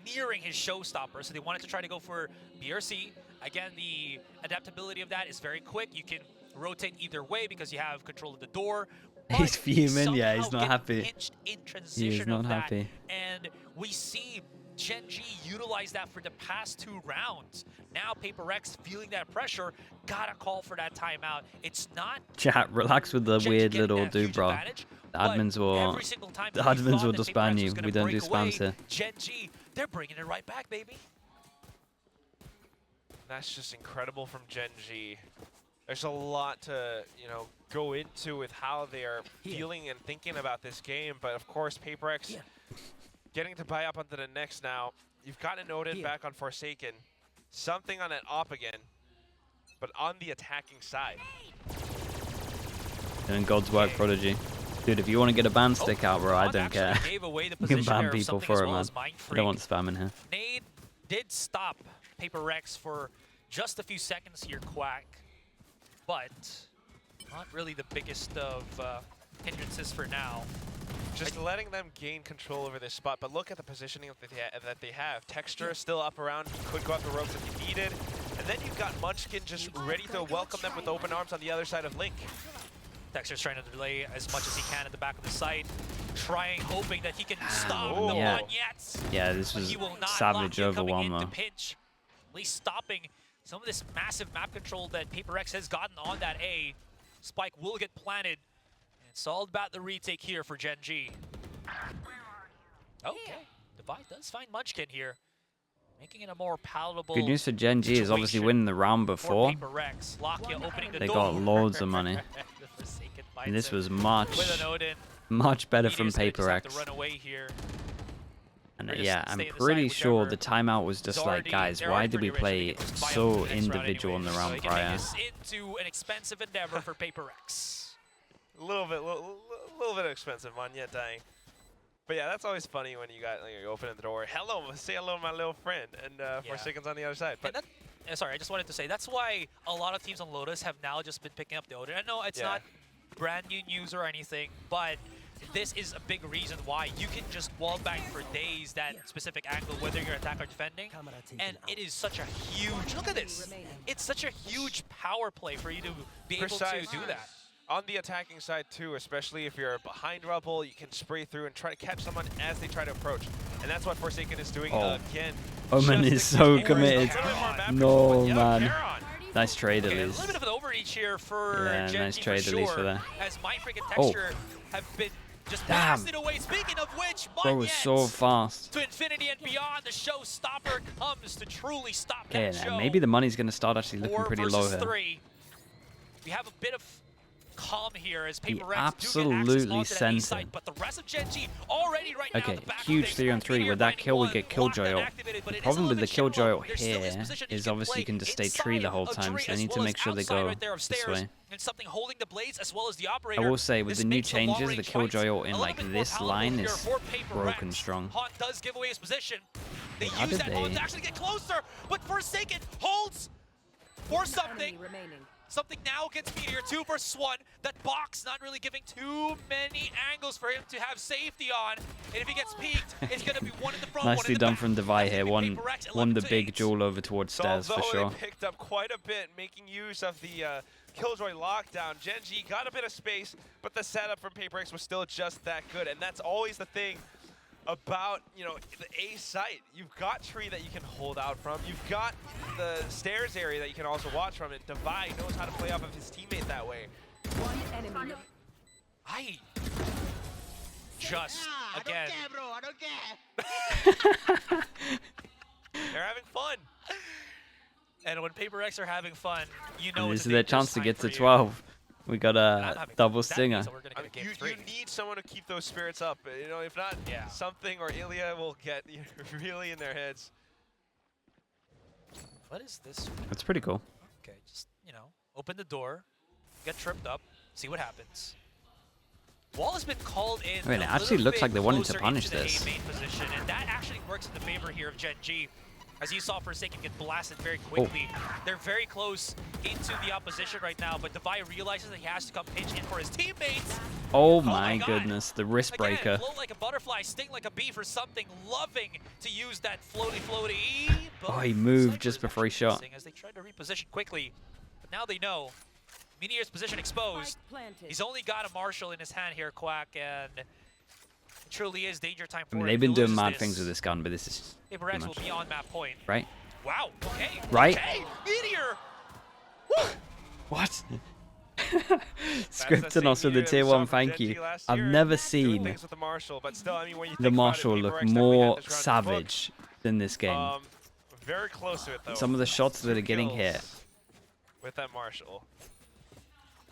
nearing his showstopper, so they wanted to try to go for BRC. Again, the adaptability of that is very quick. You can rotate either way because you have control of the door. He's but fuming, yeah, he's somehow not get happy. pinched in transition He is not of that. happy. And we see GenG utilize that for the past 2 rounds. Now PRX feeling that pressure, gotta call for that timeout. It's not Chat, relax with the GenG weird getting little that dude, huge bro. advantage, The but admins will- every single time the that we admins thought will that just PRX ban was you. gonna We don't break do away, spams here. GenG, they're bringing it right back, baby. That's just incredible from GenG. There's a lot to, you know, go into with how they are feeling and thinking about this game, but of course, PRX getting to buy up onto the next now. You've got it noted back on Forsaken. Something on that op again, but on the attacking side. Doing God's work, Prodigy. Dude, if you want to get a ban stick out, bro, I Mon don't actually care. gave away the You can position ban there of people something for as it, well man. as Mind I don't want Freak. spam in here. Nade did stop PRX for just a few seconds here, Quack, but not really the biggest of hindrances for now. Just letting them gain control over this spot, but look at the positioning that they have. Texture still up around, could go up the ropes if he needed. And then you've got Munchkin just ready to welcome them with open arms on the other side of Link. Texture's trying to delay as much as he can at the back of the site, hoping that he can stop Oh. the Yeah. Monyets. Yeah, this But was he will not. savage Lakia coming in overwhelm, to though. pinch, at least stopping some of this massive map control that PRX has gotten on that A. Spike will get planted. It's all about the retake here for GenG. Okay, Divide does find Munchkin here. Making it a more palatable. Good news for Gen.G is obviously situation winning the round for before. PRX. Lockya opening the They door. got loads of money. The Forsaken And this finds was him with an Odin. much better from Meteor's gonna just have to PRX. run away here. And Or just yeah, I'm stay in the pretty side, sure whichever. the timeout was just like, guys, They're why already did we pretty rich, play they can just buy so up the next round individual in the anyway. round So he can prior? make this into an expensive endeavor for PRX. A little bit expensive, man, yet dying. But yeah, that's always funny when you got you open the door. Hello, say hello to my little friend, and Forsaken's on the other side. But Sorry, I just wanted to say that's why a lot of teams on Lotus have now just been picking up the Odin. I know it's not brand new news or anything, but this is a big reason why you can just wall bang for days that specific angle, whether you're attack or defending. And it is such a huge, look at this. It's such a huge power play for you to be able to do that. On the attacking side too, especially if you're behind Rebel, you can spray through and try to catch someone as they try to approach. And that's what Forsaken is doing again. Omen is so committed. No, man. Nice trade at A least. little bit of an overreach here for Yeah, Gen.G nice trade for at least sure, for that. as Mindfreak and Texture have been just Damn. blasted away. Speaking of which, Bro was so fast. to infinity and beyond, the showstopper comes to truly stop Okay, that show. and maybe the money's going to start actually looking 4 pretty versus low here. 3. We have a bit of calm here as He PRX do get absolutely access onto that sent A site, him. but the rest of Gen.G already right now Okay, at the back of huge things. 3-on-3. Meteor With that finding kill, we one, get locked Killjoy and ult. activated, but The it is a problem little with the bit shallow. Killjoy ult There still is here position is you obviously you can just stay inside tree the whole of time, Drake so they as need to well make as sure they outside go right there this upstairs, way. and something holding the blades as well as the operator. I will say, with This the new makes changes, the long-range Killjoy fights ult in a like little bit more this palatable line here is for PRX. broken strong. Haunt does give away his position. They How use did that Haunt they- to actually get closer, but Forsaken holds for something. Enemy remaining. Something now against Meteor, 2 versus 1. That box not really giving too many angles for him to have safety on. And if he gets peeked, it's going to be one in the front, one Nicely in the done back. from Devi That's here. gonna be Won PRX, the big 11-8. duel over towards stairs for sure. They picked up quite a bit, making use of the Killjoy lockdown. Gen.G got a bit of space, but the setup from PRX was still just that good. And that's always the thing about, you know, the A site. You've got tree that you can hold out from. You've got the stairs area that you can also watch from. And Devi knows how to play off of his teammate that way. One enemy. I just, again, They're having fun. and when PRX are having fun, you know And it's this a is their dangerous chance to time get for to you. 12. We got And I'm a having fun. double That stinger. means that we're gonna get a game You 3. need someone to keep those spirits up. You know, if not, something or Ilya will get really in their heads. What is this? That's pretty cool. Okay, just, you know, open the door, get tripped up, see what happens. Wall has been called in. I mean, it a actually little looks bit like they wanted to closer punish into the this. A main position, and that actually works in the favor here of Gen.G. As you saw, Forsaken get blasted very quickly. They're very close into the opposition right now, but Devi realizes that he has to come pinch in for his teammates. Oh my my God. goodness, the wrist Again, breaker. float like a butterfly, sting like a bee for something, loving to use that floaty. But Oh, he moved Cypher just is before he actually shot. missing as they tried to reposition quickly. But now they know. Meteor's position exposed. Spike planted. He's only got a Marshall in his hand here, Quack, and it truly is danger time for I mean, him. they've If he been doing loses mad this, things with this gun, but this is too PRX will much. be on map point. Right? Wow, okay. Right? Okay, Meteor! What? Scripting us with the tier 1, thank you. I've never seen Things with the Marshall, but still, I mean, when you the think about it, Marshall look PRX definitely more had this round in the book. savage than this game. Very close to it, though. Some of the shots that are getting Kills hit. with that Marshall.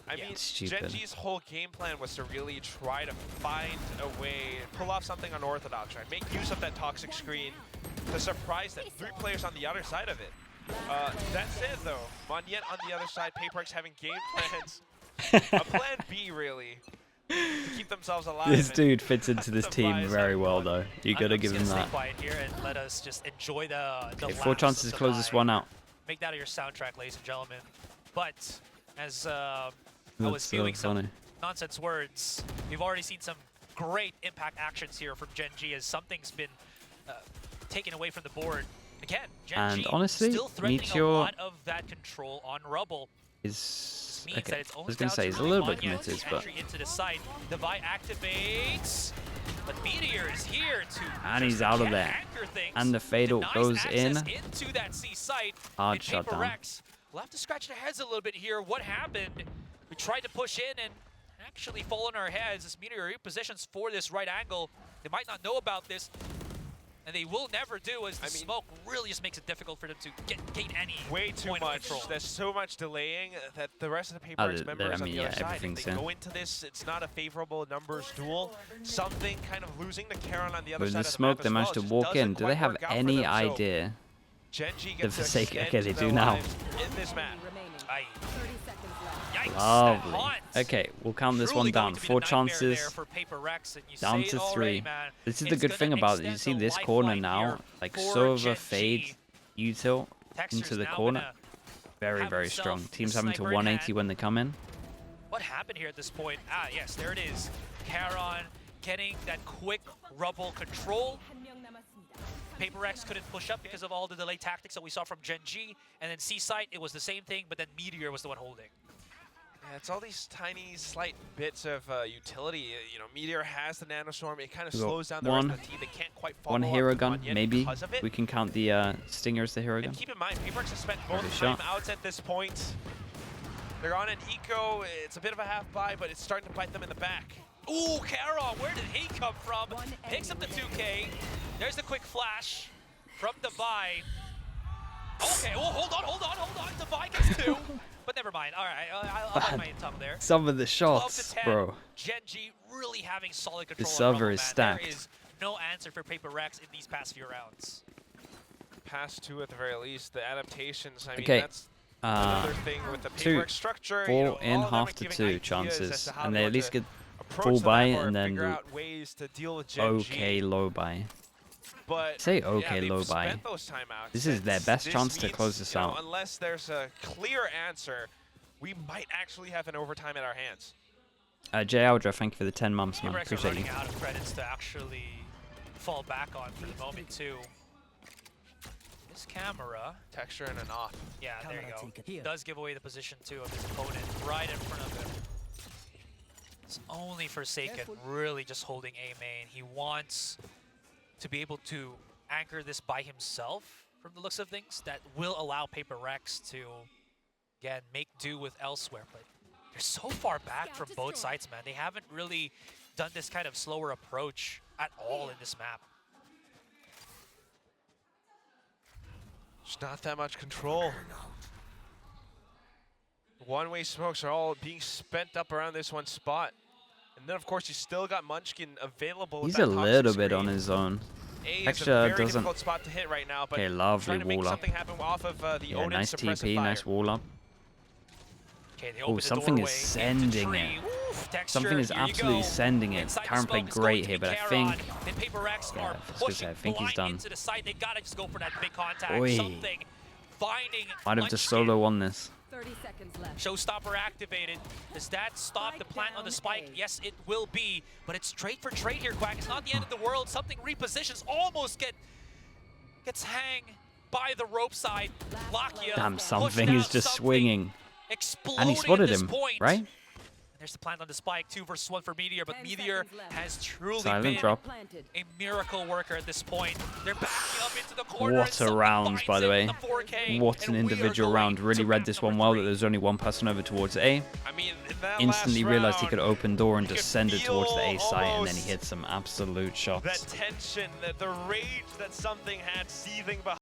I mean, Stupid. Gen.G's whole game plan was to really try to find a way, pull off something unorthodox, right? Make use of that toxic screen to surprise that 3 players on the other side of it. That said, though, Monyet on the other side, PRX having game plans, a plan B, really, to keep themselves alive. This and dude fits into this Devi team is very having well, fun. though. You gotta give him I'm just gonna that. stay quiet here and let us just enjoy the Okay, laughs 4 chances of to close this Devi. one out. Make that your soundtrack, ladies and gentlemen. But as I That's was so spewing some funny. nonsense words, we've already seen some great impact actions here from Gen.G as something's been taken away from the board. Again, Gen.G And honestly, still threatening Meteor a lot of that control on Rubble. Is Means that okay. it's I only was gonna down say to he's a really little bit Monyet's committed, but entry into the site. Devi activates, but Meteor is here to And just he's out of again there. anchor things. And the fatal Denies goes access in. into that C site. Hard And shutdown. PRX will have to scratch their heads a little bit here. What happened? We tried to push in and actually fall on our heads as Meteor repositions for this right angle. They might not know about this. And they will never do, as the smoke really just makes it difficult for them to gain any way too point of much. control. There's so much delaying that the rest of the PRX members on the other side, if they go into this, it's not a favorable numbers duel. Something kind of losing the Charon on the other With side the of smoke, the they map managed to walk in. Do they have any idea? Gen.G The gets to Forsaken. extend Okay, they their do now. lives in this map. Remaining. Aye. 30 seconds left. Yikes, that Lovely. haunt. Okay, we'll count this Truly one going down. to be the 4 nightmare chances. there for PRX, and you Down say to it 3. already, man. This is the It's good gonna thing about it. You extend see the this corner lifeline now, here like for Sova, Gen.G. Fade, util Texture's into the now corner. gonna Very, have very himself strong. the Teams having to sniper in 180 hand. when they come in. What happened here at this point? Ah, yes, there it is. Charon getting that quick rubble control. PRX couldn't push up because of all the delay tactics that we saw from Gen.G. And then Seaside, it was the same thing, but then Meteor was the one holding. Yeah, it's all these tiny, slight bits of utility. You know, Meteor has the nanostorm. It kind of We got slows down the rest of the team. They can't quite follow One up hero on gun, yet maybe. because of it. We can count the Stinger as the hero gun. And keep in mind, PRX has spent Every both shot. timeouts at this point. They're on an eco. It's a bit of a half buy, but it's starting to bite them in the back. Ooh, Charon, where did he come from? One Picks up the enemy 2K. There's the quick flash from the buy. Okay, oh, hold on. The buy gets 2. But never mind. All right, I'll have my tongue there. Some of the 12 shots, to 10. bro. Gen.G really having solid control. server on Rumble, is man. stacked. There is no answer for PRX in these past few rounds. Past 2 at the very least. The adaptations, I mean, Okay. that's another thing with the Two. PRX structure. 4 you know, in all of them are half to giving 2 ideas as chances. to how And they they want at least to get approach full the buy map or and figure then out ways to deal with Gen.G. okay low buy. But Say yeah, okay they've low buy. spent those timeouts. This is their best This chance to means, close this you know, out. Unless there's a clear answer, we might actually have an overtime at our hands. Jay Aldra, thank you for the 10 months, man. PRX are Appreciate running you. out of credits to actually fall back on for the moment too. This camera, Texture and an off. yeah, there you go. Does give away the position too of his opponent right in front of him. It's only Forsaken really just holding A main. He wants to be able to anchor this by himself from the looks of things. That will allow PRX to, again, make do with elsewhere. But they're so far back from both sides, man. They haven't really done this kind of slower approach at all in this map. There's not that much control. One-way smokes are all being spent up around this one spot. And then, of course, you still got Munchkin available. with He's that a toxic little bit screen. on his own. A is a Texture very doesn't. difficult spot to hit right now, but Okay, lovely trying to make wall up. something happen off of the Yeah, Odin nice suppressive TP, fire. nice wall up. Okay, they Oh, open the something is doorway into sending tree. it. Oof, Texture, Something is here you absolutely go. sending it. Inside the Karen smoke played is going great to here, be but I Charon. think And PRX Yeah, are I was gonna pushing say, I think he's blind done. into the side. They gotta just go for that big contact. Oi. Something. Finding might have just Munchkin. solo won this. 30 seconds left. Showstopper activated. Does that stop the plant on the spike? Yes, it will be. But it's trade for trade here, Quack. It's not the end of the world. Something repositions. Almost gets hang by the rope side. Lakia Damn, pushed something is out, just something swinging. exploding And he at spotted this him, point. right? There's the plant on the spike, 2 versus 1 for Meteor, but 10 Meteor seconds left. has truly Silent been drop. Planted. a miracle worker at this point. They're backing up into the corner. What and a something round, finds by the it way. with the 4K, What an and we are individual going round. Really to read map this number one well, that 3. there's only one person over towards A. I mean, in that Instantly last realized he round, could open door and you could descended towards the A feel site, and then almost he hit some absolute shots. that tension, the rage that something had seething behind.